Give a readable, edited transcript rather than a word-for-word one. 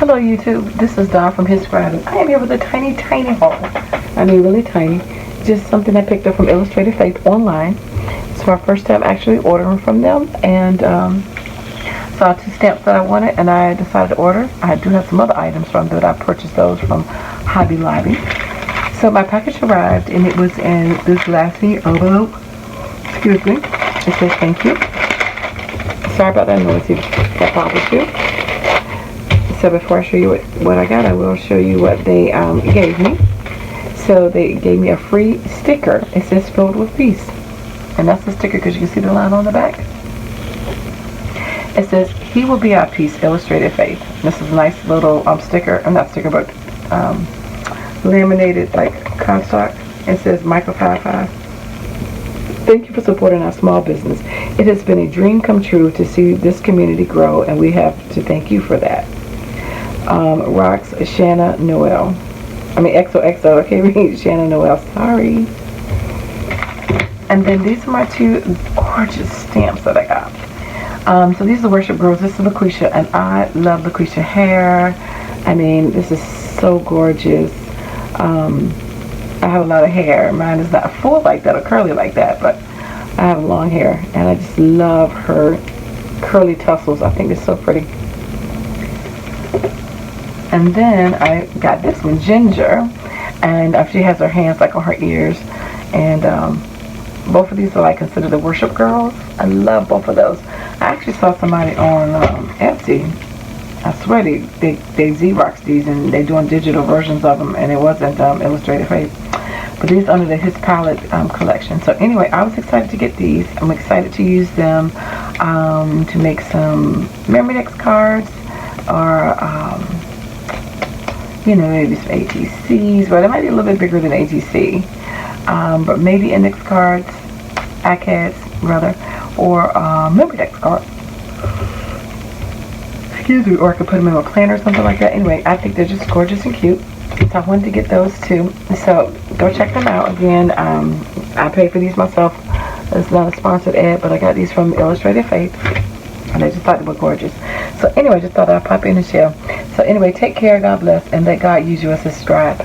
Hello YouTube, this is Dawn from hzscribe. I am here with a tiny haul. I mean really tiny. Just something I picked up from Illustrated Faith online. It's my first time actually ordering from them, and saw 2 stamps that I wanted and I decided to order. I do have some other items from them, but I purchased those from Hobby Lobby. So my package arrived and it was in this glassy envelope. Excuse me. It says thank you. Sorry about that noise that bothers you. So before I show you what I got, I will show you what they gave me. So they gave me a free sticker. It says filled with peace. And that's the sticker because you can see the line on the back. It says, he will be our peace, Illustrated Faith. This is a nice little sticker, not sticker, but laminated like cardstock. It says microfiber 5. Thank you for supporting our small business. It has been a dream come true to see this community grow, and we have to thank you for that. Rocks, Shanna Noel. I mean XOXO. I can't read Shanna Noel. Sorry. And then these are my 2 gorgeous stamps that I got. So these are the Worship Girls. This is LaQuisha, and I love LaQuisha hair. I mean, this is so gorgeous. I have a lot of hair. Mine is not full like that or curly like that, but I have long hair, and I just love her curly tussles. I think it's so pretty. And then I got this one, Ginger, and she has her hands like on her ears, and both of these are like considered the Worship Girls. I love both of those. I actually saw somebody on Etsy. I swear they Xerox these, and they're doing digital versions of them, and it wasn't Illustrated Faith. But these under the His Palette collection. So anyway, I was excited to get these. I'm excited to use them to make some memory index cards, or you know, maybe some ATCs. Well, they might be a little bit bigger than ATC, but maybe index cards, ACADs rather, or memory index cards. Excuse me, or I could put them in a planner or something like that. Anyway, I think they're just gorgeous and cute. So I wanted to get those too. So go check them out. Again, I paid for these myself. It's not a sponsored ad, but I got these from Illustrated Faith, and I just thought they were gorgeous. So anyway, just thought I'd pop in and share. So anyway, take care, God bless, and let God use you as his scribe.